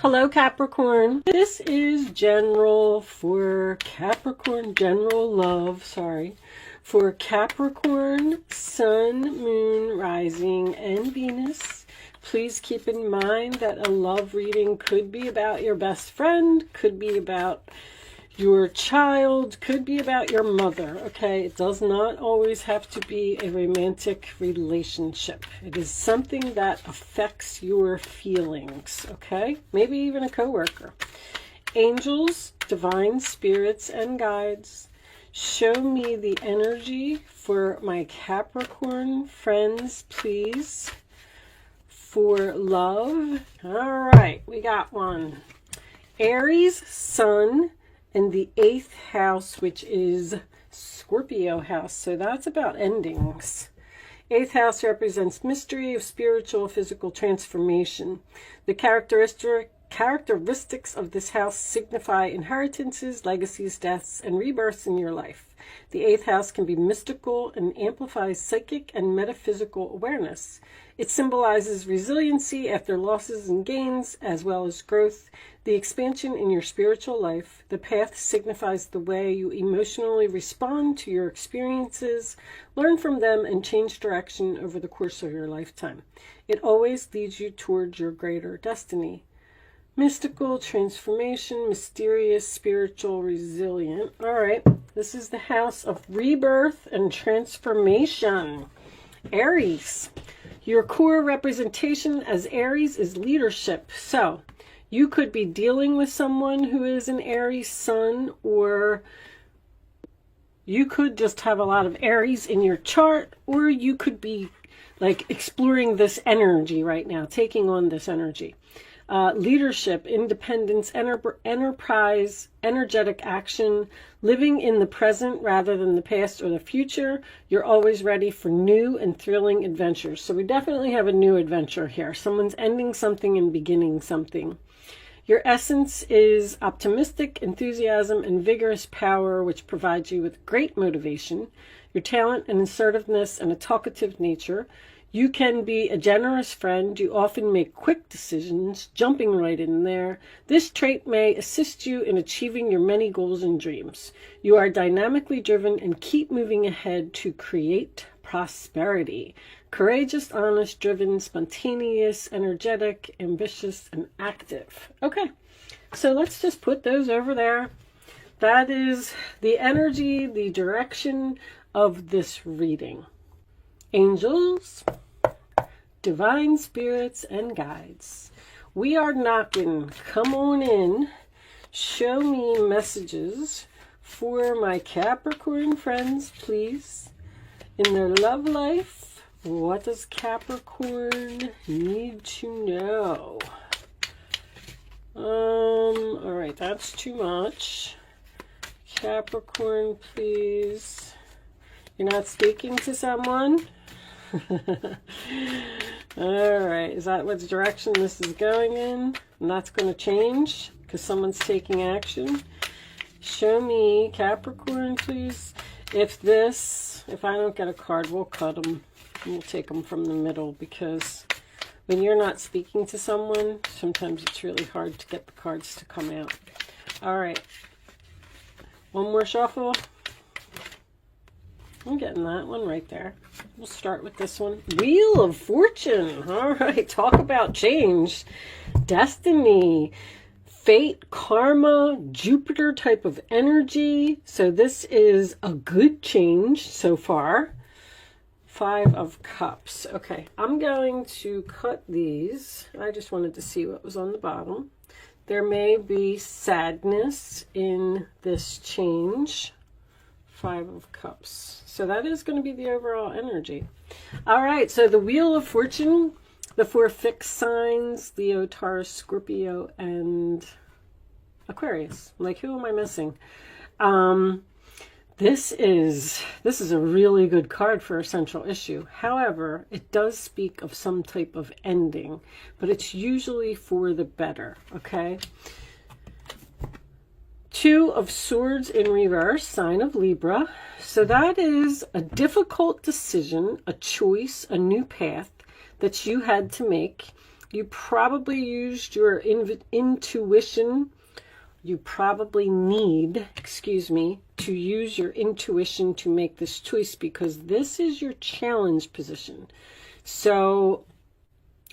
Hello, Capricorn. This is general for Capricorn, general love, for Capricorn, Sun, Moon, Rising, and Venus. Please keep in mind that a love reading could be about your best friend, could be about your child, could be about your mother, okay? It does not always have to be a romantic relationship. It is something that affects your feelings, okay? Maybe even a coworker. Angels, divine spirits, and guides, show me the energy for my Capricorn friends, please, for love. All right, we got one. Aries, Sun, in the 8th house, which is Scorpio house. So that's about endings. 8th house represents mystery of spiritual, physical transformation. The characteristics of this house signify inheritances, legacies, deaths, and rebirths in your life. The 8th house can be mystical and amplifies psychic and metaphysical awareness. It symbolizes resiliency after losses and gains, as well as growth, the expansion in your spiritual life. The path signifies the way you emotionally respond to your experiences, learn from them, and change direction over the course of your lifetime. It always leads you towards your greater destiny. Mystical, transformation, mysterious, spiritual, resilient. All right, this is the house of rebirth and transformation. Aries, your core representation as Aries is leadership. So you could be dealing with someone who is an Aries sun, or you could just have a lot of Aries in your chart, or you could be like exploring this energy right now, taking on this energy. Leadership, independence, enterprise, energetic action, living in the present rather than the past or the future. You're always ready for new and thrilling adventures. So we definitely have a new adventure here. Someone's ending something and beginning something. Your essence is optimistic, enthusiasm, and vigorous power, which provides you with great motivation. Your talent and assertiveness and a talkative nature. You can be a generous friend. You often make quick decisions, jumping right in there. This trait may assist you in achieving your many goals and dreams. You are dynamically driven and keep moving ahead to create prosperity. Courageous, honest, driven, spontaneous, energetic, ambitious, and active. Okay, so let's just put those over there. That is the energy, the direction of this reading. Angels, divine spirits, and guides, we are knocking. Come on in. Show me messages for my Capricorn friends, please, in their love life. What does Capricorn need to know? All right, that's too much. Capricorn, please. You're not speaking to someone? All right, is that what direction this is going in? And that's going to change because someone's taking action. Show me, Capricorn, please. If I don't get a card, we'll cut them. We'll take them from the middle, because when you're not speaking to someone, sometimes it's really hard to get the cards to come out. All right, one more shuffle. I'm getting that one right there. We'll start with this one. Wheel of Fortune. All right, talk about change. Destiny, fate, karma, Jupiter type of energy. So this is a good change so far. 5 of Cups. Okay, I'm going to cut these. I just wanted to see what was on the bottom. There may be sadness in this change. 5 of Cups. So that is going to be the overall energy. All right, so the Wheel of Fortune, the 4 fixed signs, Leo, Taurus, Scorpio, and Aquarius. Like, who am I missing? This is a really good card for a central issue. However, it does speak of some type of ending, but it's usually for the better, okay? 2 of Swords in reverse, sign of Libra. So that is a difficult decision, a choice, a new path that you had to make. You probably used your intuition. You probably need, excuse me, to use your intuition to make this choice, because this is your challenge position. So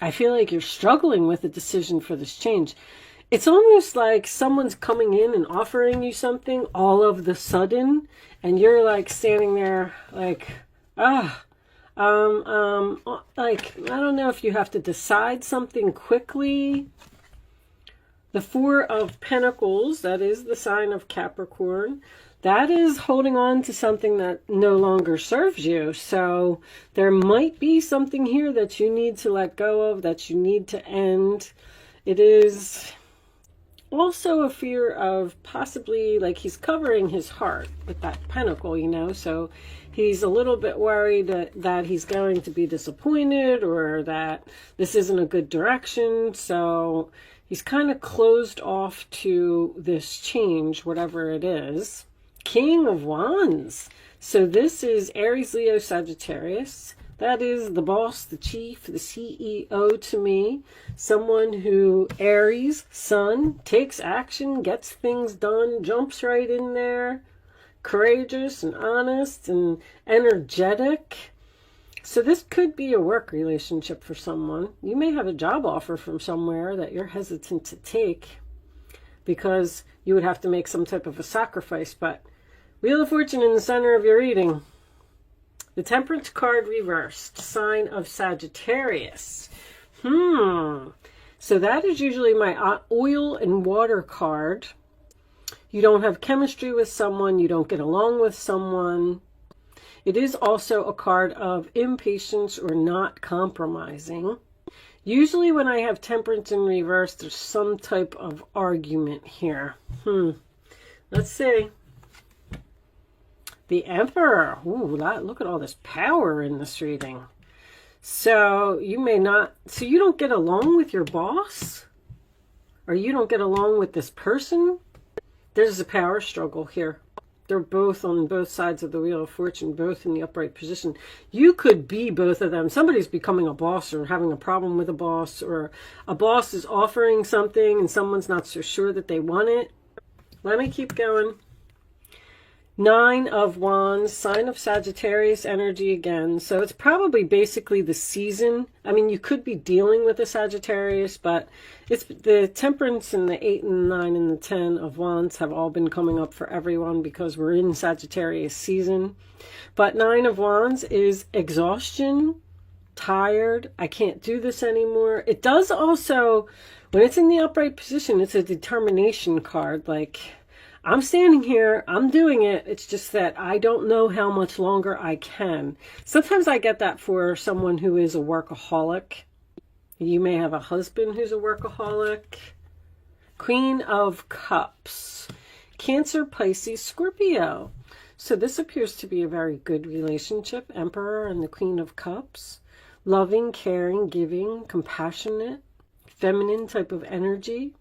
I feel like you're struggling with a decision for this change. It's almost like someone's coming in and offering you something all of the sudden, and you're like standing there like, like, I don't know if you have to decide something quickly. The Four of Pentacles, that is the sign of Capricorn, that is holding on to something that no longer serves you. So there might be something here that you need to let go of, that you need to end. It is also a fear of possibly, like, he's covering his heart with that pentacle, you know, so he's a little bit worried that he's going to be disappointed, or that this isn't a good direction. So he's kind of closed off to this change, whatever it is. King of Wands. So this is Aries, Leo, Sagittarius. That is the boss, the chief, the CEO to me. Someone who, Aries, sun, takes action, gets things done, jumps right in there. Courageous and honest and energetic. So this could be a work relationship for someone. You may have a job offer from somewhere that you're hesitant to take because you would have to make some type of a sacrifice. But Wheel of Fortune in the center of your reading. The Temperance card reversed, sign of Sagittarius. So that is usually my oil and water card. You don't have chemistry with someone, you don't get along with someone. It is also a card of impatience or not compromising. Usually when I have Temperance in reverse, there's some type of argument here. Let's see. The Emperor. Ooh, look at all this power in this reading. So you may not, so you don't get along with your boss? Or you don't get along with this person? There's a power struggle here. They're both on both sides of the Wheel of Fortune, both in the upright position. You could be both of them. Somebody's becoming a boss or having a problem with a boss, or a boss is offering something and someone's not so sure that they want it. Let me keep going. Nine of Wands, sign of Sagittarius energy again. So it's probably basically the season. I mean, you could be dealing with a Sagittarius, but it's the Temperance and the 8 and 9 and the 10 of Wands have all been coming up for everyone because we're in Sagittarius season. But 9 of Wands is exhaustion, tired, I can't do this anymore. It does also, when it's in the upright position, it's a determination card, like, I'm standing here, I'm doing it, it's just that I don't know how much longer I can. Sometimes I get that for someone who is a workaholic. You may have a husband who's a workaholic. Queen of Cups. Cancer, Pisces, Scorpio. So this appears to be a very good relationship. Emperor and the Queen of Cups. Loving, caring, giving, compassionate, feminine type of energy.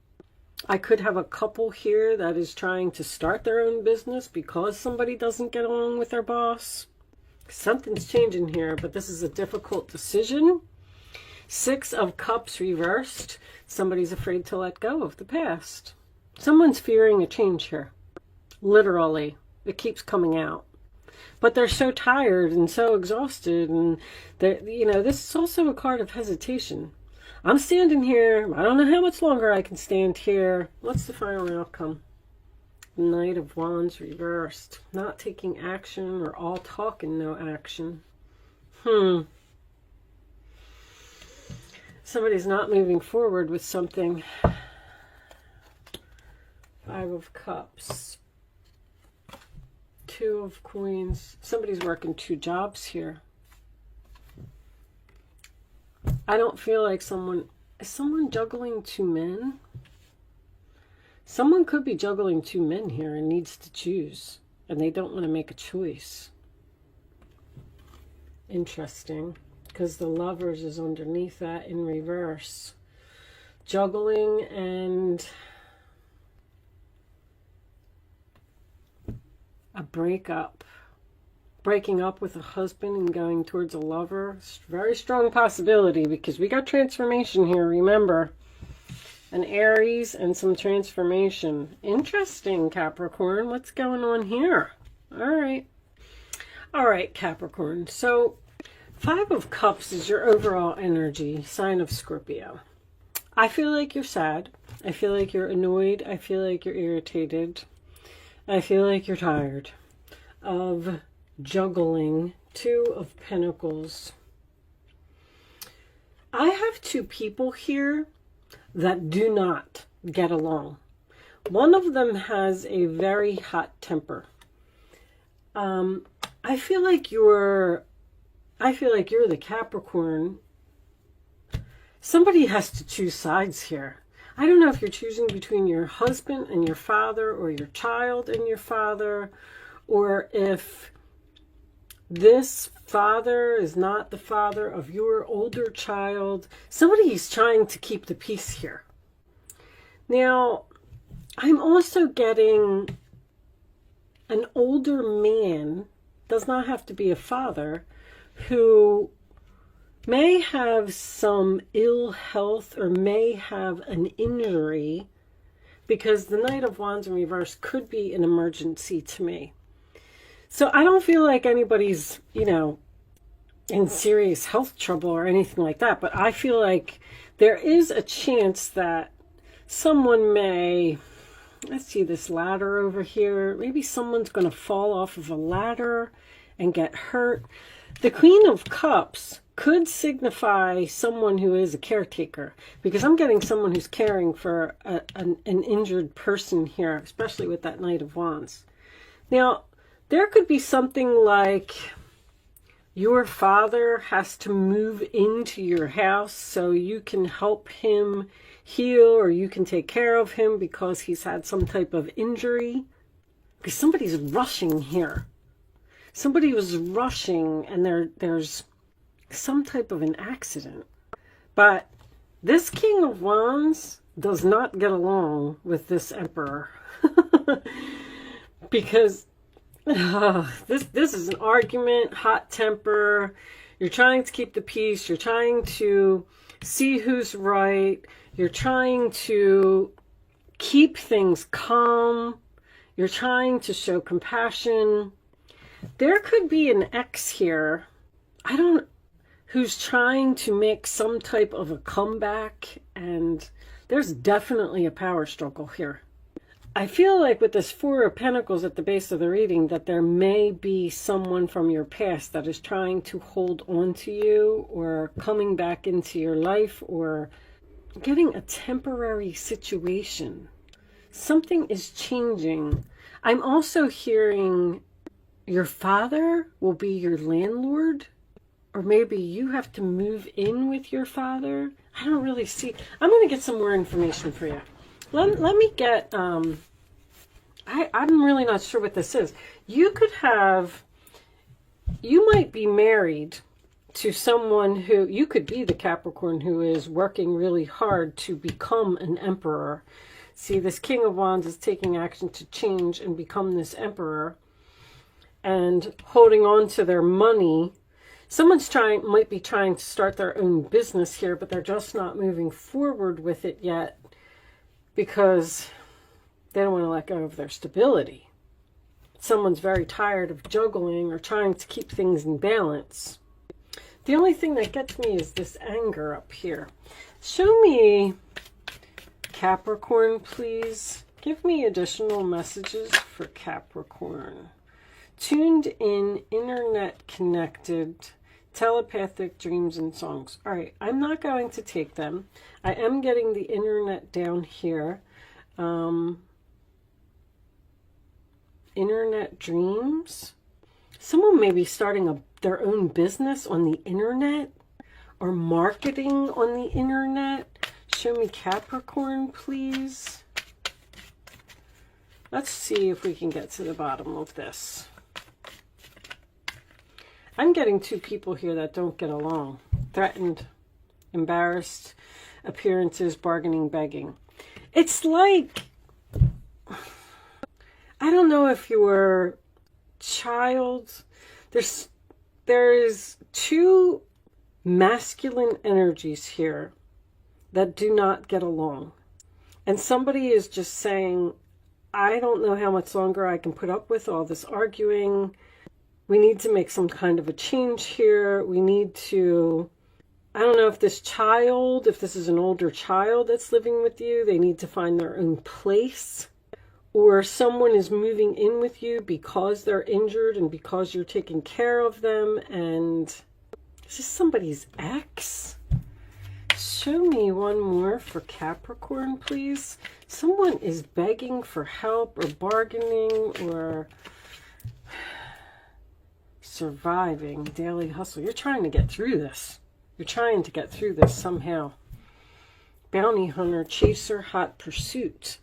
I could have a couple here that is trying to start their own business because somebody doesn't get along with their boss. Something's changing here, but this is a difficult decision. 6 of Cups reversed. Somebody's afraid to let go of the past. Someone's fearing a change here. Literally. It keeps coming out. But they're so tired and so exhausted, and you know, this is also a card of hesitation. I'm standing here. I don't know how much longer I can stand here. What's the final outcome? Knight of Wands reversed. Not taking action, or all talk and no action. Somebody's not moving forward with something. 5 of Cups. 2 of Coins. Somebody's working 2 jobs here. I don't feel like is someone juggling 2 men? Someone could be juggling 2 men here and needs to choose, and they don't want to make a choice. Interesting, because the Lovers is underneath that in reverse. Juggling and a breakup. breaking up with a husband and going towards a lover. It's a very strong possibility because we got transformation here, remember. An Aries and some transformation. Interesting, Capricorn. What's going on here? All right. All right, Capricorn. So, 5 of Cups is your overall energy, sign of Scorpio. I feel like you're sad. I feel like you're annoyed. I feel like you're irritated. I feel like you're tired of juggling 2 of Pentacles. I have 2 people here that do not get along. One of them has a very hot temper. I feel like you're the Capricorn. Somebody has to choose sides here. I don't know if you're choosing between your husband and your father, or your child and your father, or if this father is not the father of your older child. Somebody is trying to keep the peace here. Now, I'm also getting an older man, does not have to be a father, who may have some ill health or may have an injury, because the Knight of Wands in reverse could be an emergency to me. So I don't feel like anybody's, in serious health trouble or anything like that, but I feel like there is a chance that someone may, let's see this ladder over here, maybe someone's going to fall off of a ladder and get hurt. The Queen of Cups could signify someone who is a caretaker, because I'm getting someone who's caring for an injured person here, especially with that Knight of Wands. Now, there could be something like your father has to move into your house so you can help him heal, or you can take care of him because he's had some type of injury. Because somebody's rushing here. Somebody was rushing and there's some type of an accident. But this King of Wands does not get along with this Emperor. Because this is an argument, hot temper. You're trying to keep the peace. You're trying to see who's right. You're trying to keep things calm. You're trying to show compassion. There could be an ex here, who's trying to make some type of a comeback, and there's definitely a power struggle here. I feel like with this 4 of Pentacles at the base of the reading that there may be someone from your past that is trying to hold on to you, or coming back into your life, or getting a temporary situation. Something is changing. I'm also hearing your father will be your landlord, or maybe you have to move in with your father. I don't really see. I'm going to get some more information for you. Let me get, I'm really not sure what this is. You might be married to someone who, you could be the Capricorn who is working really hard to become an emperor. See, this King of Wands is taking action to change and become this emperor and holding on to their money. Someone's might be trying to start their own business here, but they're just not moving forward with it yet, because they don't want to let go of their stability. Someone's very tired of juggling or trying to keep things in balance. The only thing that gets me is this anger up here. Show me, Capricorn, please. Give me additional messages for Capricorn. Tuned in, internet connected, telepathic dreams and songs. All right, I'm not going to take them. I am getting the internet down here. Internet dreams. Someone may be starting their own business on the internet, or marketing on the internet. Show me Capricorn, please. Let's see if we can get to the bottom of this. I'm getting 2 people here that don't get along. Threatened, embarrassed, appearances, bargaining, begging. It's like, I don't know if your child, There's two masculine energies here that do not get along. And somebody is just saying, I don't know how much longer I can put up with all this arguing. We need to make some kind of a change here. We need to, I don't know if this is an older child that's living with you, they need to find their own place. Or someone is moving in with you because they're injured and because you're taking care of them. And is this somebody's ex? Show me one more for Capricorn, please. Someone is begging for help or bargaining or surviving, daily hustle. You're trying to get through this. You're trying to get through this somehow. Bounty hunter, chaser, hot pursuit.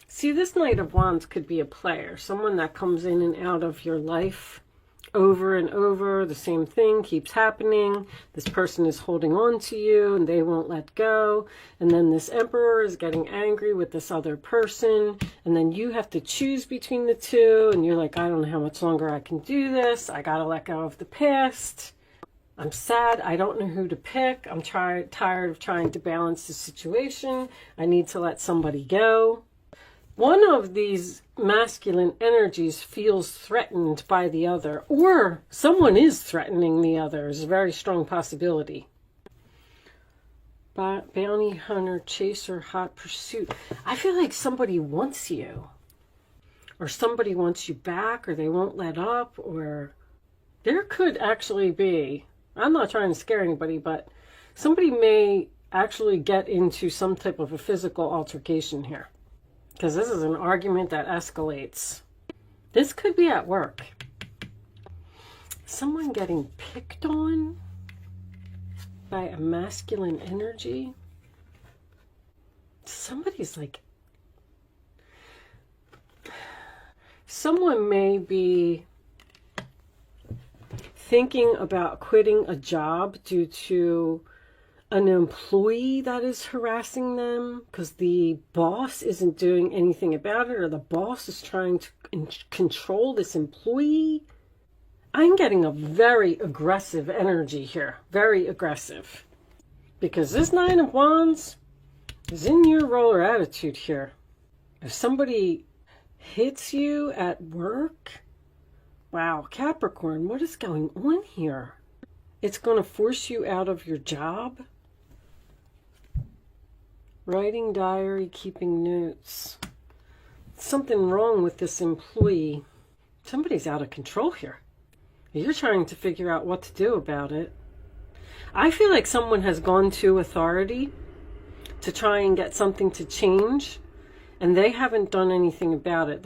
See, this Knight of Wands could be a player. Someone that comes in and out of your life over and over. The same thing keeps happening. This person is holding on to you and they won't let go. And then this Emperor is getting angry with this other person. And then you have to choose between the two. And you're like, I don't know how much longer I can do this. I got to let go of the past. I'm sad. I don't know who to pick. I'm tired of trying to balance the situation. I need to let somebody go. One of these masculine energies feels threatened by the other, or someone is threatening the other. Is a very strong possibility. Bounty hunter, chaser, hot pursuit. I feel like somebody wants you, or somebody wants you back, or they won't let up, or there could actually be, I'm not trying to scare anybody, but somebody may actually get into some type of a physical altercation here. Because this is an argument that escalates. This could be at work. Someone getting picked on by a masculine energy. Somebody's like... Someone may be thinking about quitting a job due to an employee that is harassing them because the boss isn't doing anything about it, or the boss is trying to control this employee. I'm getting a very aggressive energy here. Very aggressive. Because this Nine of Wands is in your roller attitude here. If somebody hits you at work, wow, Capricorn, what is going on here? It's going to force you out of your job. Writing diary, keeping notes. Something wrong with this employee. Somebody's out of control here. You're trying to figure out what to do about it. I feel like someone has gone to authority to try and get something to change, and they haven't done anything about it.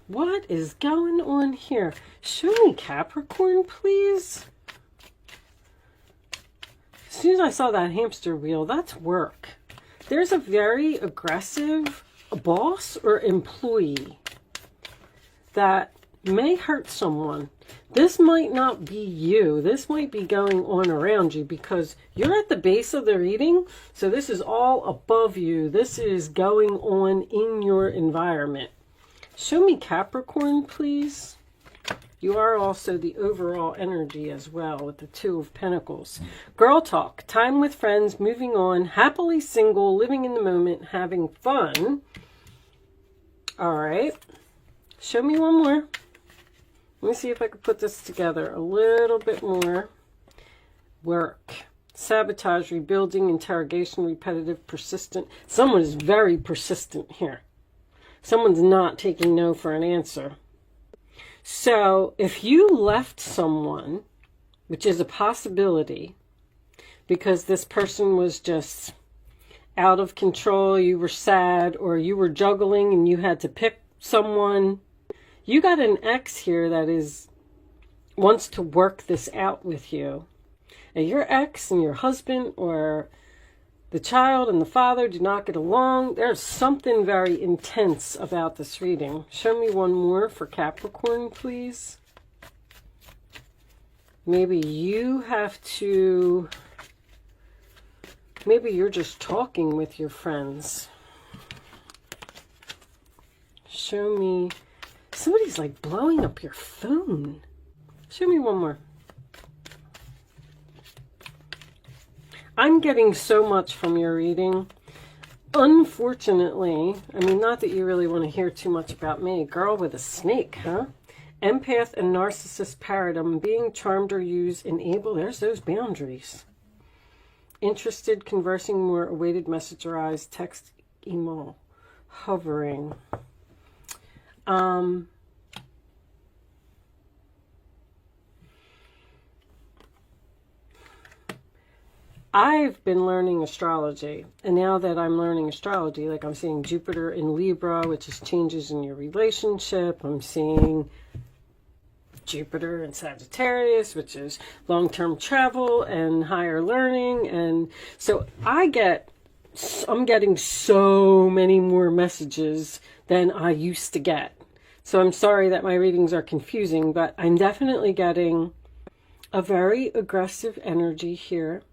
What is going on here? Show me Capricorn, please. As soon as I saw that hamster wheel, that's work. There's a very aggressive boss or employee that may hurt someone. This might not be you. This might be going on around you because you're at the base of the reading. So this is all above you. This is going on in your environment. Show me Capricorn, please. You are also the overall energy as well with the Two of Pentacles. Girl talk, time with friends, moving on, happily single, living in the moment, having fun. All right. Show me one more. Let me see if I can put this together a little bit more. Work, sabotage, rebuilding, interrogation, repetitive, persistent. Someone is very persistent here. Someone's not taking no for an answer. So if you left someone, which is a possibility, because this person was just out of control, you were sad, or you were juggling and you had to pick someone, you got an ex here that wants to work this out with you. And your ex and your husband or the child and the father do not get along. There's something very intense about this reading. Show me one more for Capricorn, please. Maybe you have to... Maybe you're just talking with your friends. Show me... Somebody's like blowing up your phone. Show me one more. I'm getting so much from your reading. Unfortunately, I mean, not that you really want to hear too much about me. Girl with a snake, huh? Empath and narcissist paradigm, being charmed or used, enable. There's those boundaries. Interested, conversing more, awaited message arise, text, email, hovering. I've been learning astrology, and now that I'm learning astrology, like I'm seeing Jupiter in Libra, which is changes in your relationship. I'm seeing Jupiter in Sagittarius, which is long-term travel and higher learning. And so I'm getting so many more messages than I used to get. So I'm sorry that my readings are confusing, but I'm definitely getting a very aggressive energy here,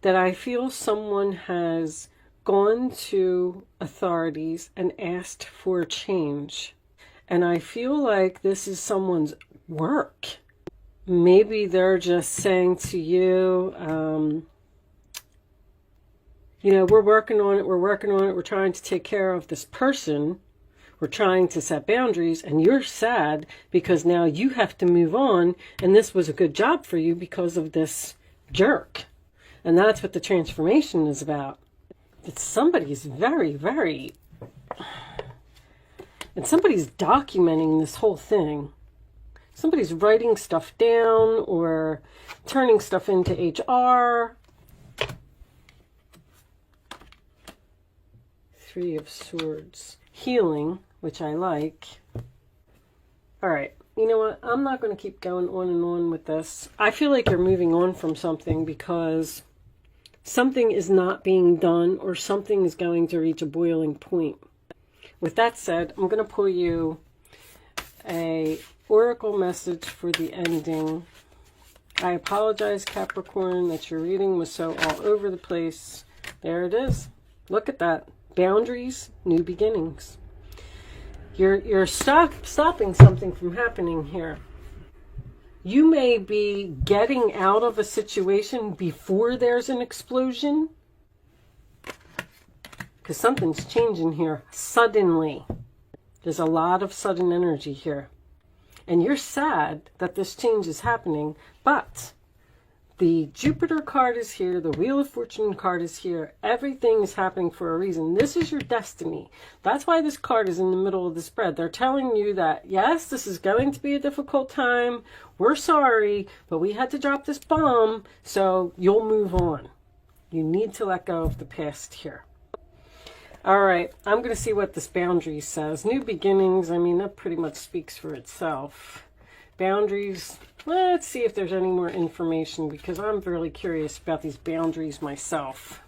that I feel someone has gone to authorities and asked for change. And I feel like this is someone's work. Maybe they're just saying to you, you know, we're working on it, we're trying to take care of this person, we're trying to set boundaries, and you're sad because now you have to move on, and this was a good job for you because of this jerk. And that's what the transformation is about. That somebody's very, and somebody's documenting this whole thing. Somebody's writing stuff down or turning stuff into HR. Three of Swords. Healing, which I like. All right. You know what? I'm not going to keep going on and on with this. I feel like you're moving on from something because something is not being done, or something is going to reach a boiling point. With that said, I'm going to pull you a oracle message for the ending. I apologize, Capricorn, that your reading was so all over the place. There it is. Look at that. Boundaries, new beginnings. You're stopping something from happening here. You may be getting out of a situation before there's an explosion, because something's changing here suddenly. There's a lot of sudden energy here. And you're sad that this change is happening, but the Jupiter card is here, the Wheel of Fortune card is here. Everything is happening for a reason. This is your destiny. That's why this card is in the middle of the spread. They're telling you that, yes, this is going to be a difficult time. We're sorry, but we had to drop this bomb, so you'll move on. You need to let go of the past here. All right, I'm going to see what this boundary says. New beginnings, I mean, that pretty much speaks for itself. Boundaries, let's see if there's any more information, because I'm really curious about these boundaries myself.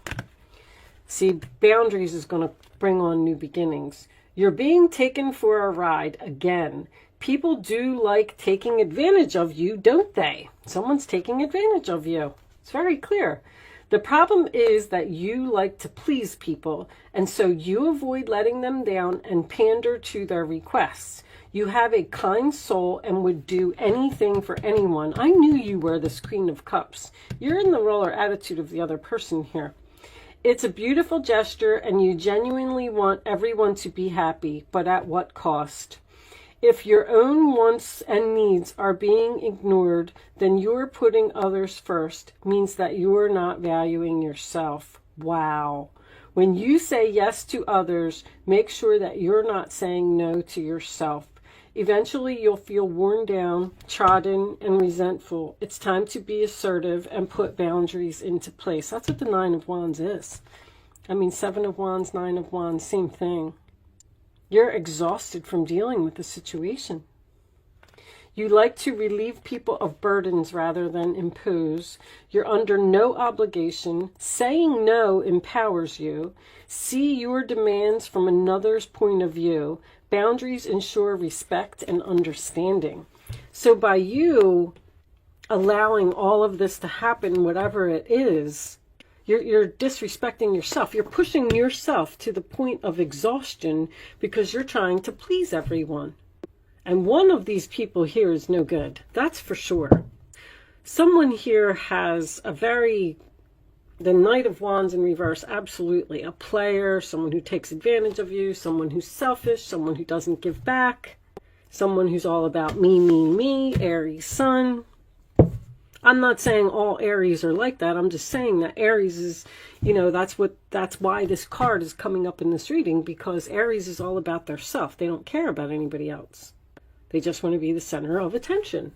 See, boundaries is going to bring on new beginnings. You're being taken for a ride again. People do like taking advantage of you, don't they? Someone's taking advantage of you. It's very clear. The problem is that you like to please people, and so you avoid letting them down and pander to their requests. You have a kind soul and would do anything for anyone. I knew you were this Queen of Cups. You're in the role or attitude of the other person here. It's a beautiful gesture, and you genuinely want everyone to be happy, but at what cost? If your own wants and needs are being ignored, then you're putting others first, means that you're not valuing yourself. Wow. When you say yes to others, make sure that you're not saying no to yourself. Eventually, you'll feel worn down, trodden, and resentful. It's time to be assertive and put boundaries into place. That's what the Nine of Wands is. I mean, Seven of Wands, Nine of Wands, same thing. You're exhausted from dealing with the situation. You like to relieve people of burdens rather than impose. You're under no obligation. Saying no empowers you. See your demands from another's point of view. Boundaries ensure respect and understanding. So by you allowing all of this to happen, whatever it is, you're disrespecting yourself. You're pushing yourself to the point of exhaustion because you're trying to please everyone. And one of these people here is no good. That's for sure. Someone here has the Knight of Wands in reverse, absolutely. A player, someone who takes advantage of you, someone who's selfish, someone who doesn't give back, someone who's all about me, Aries sun. I'm not saying all Aries are like that. I'm just saying that Aries is, that's why this card is coming up in this reading, because Aries is all about their self. They don't care about anybody else. They just want to be the center of attention.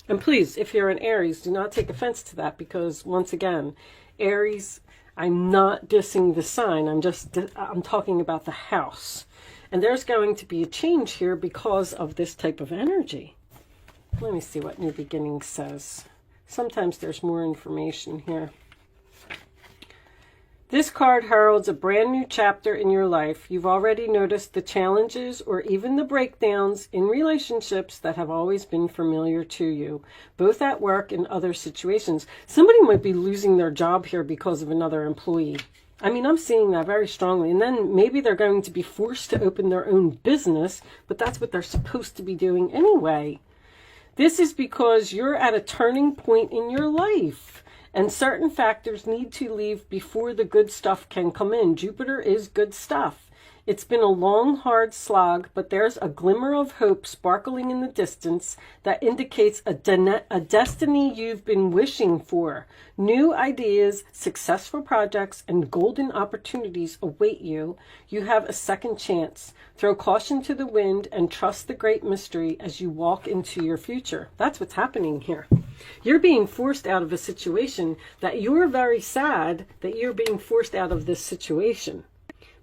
And please, if you're an Aries, do not take offense to that, because once again, Aries, I'm not dissing the sign. I'm talking about the house. And there's going to be a change here because of this type of energy. Let me see what New Beginning says. Sometimes there's more information here. This card heralds a brand new chapter in your life. You've already noticed the challenges or even the breakdowns in relationships that have always been familiar to you, both at work and other situations. Somebody might be losing their job here because of another employee. I mean, I'm seeing that very strongly. And then maybe they're going to be forced to open their own business, but that's what they're supposed to be doing anyway. This is because you're at a turning point in your life. And certain factors need to leave before the good stuff can come in. Jupiter is good stuff. It's been a long, hard slog, but there's a glimmer of hope sparkling in the distance that indicates a destiny you've been wishing for. New ideas, successful projects, and golden opportunities await you. You have a second chance. Throw caution to the wind and trust the great mystery as you walk into your future. That's what's happening here. You're being forced out of a situation that you're very sad that you're being forced out of this situation.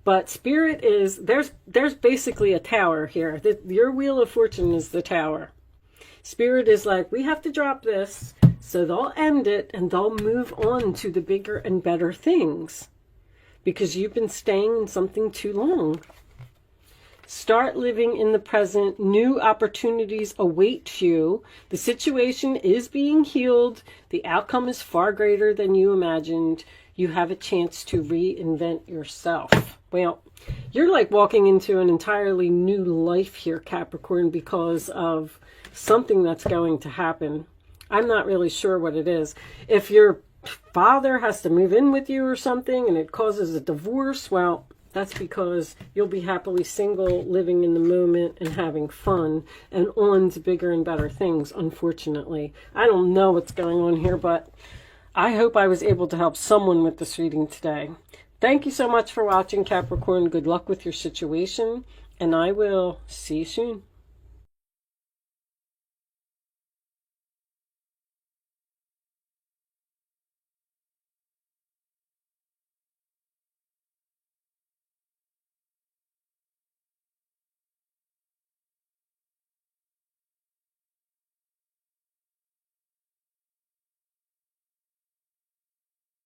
But Spirit is, there's basically a tower here. Your Wheel of Fortune is the tower. Spirit is like, we have to drop this, so they'll end it and they'll move on to the bigger and better things. Because you've been staying in something too long. Start living in the present. New opportunities await you. The situation is being healed. The outcome is far greater than you imagined. You have a chance to reinvent yourself. Well, you're like walking into an entirely new life here, Capricorn, because of something that's going to happen. I'm not really sure what it is. If your father has to move in with you or something and it causes a divorce, well, that's because you'll be happily single, living in the moment and having fun and on to bigger and better things, unfortunately. I don't know what's going on here, but I hope I was able to help someone with this reading today. Thank you so much for watching, Capricorn. Good luck with your situation, and I will see you soon.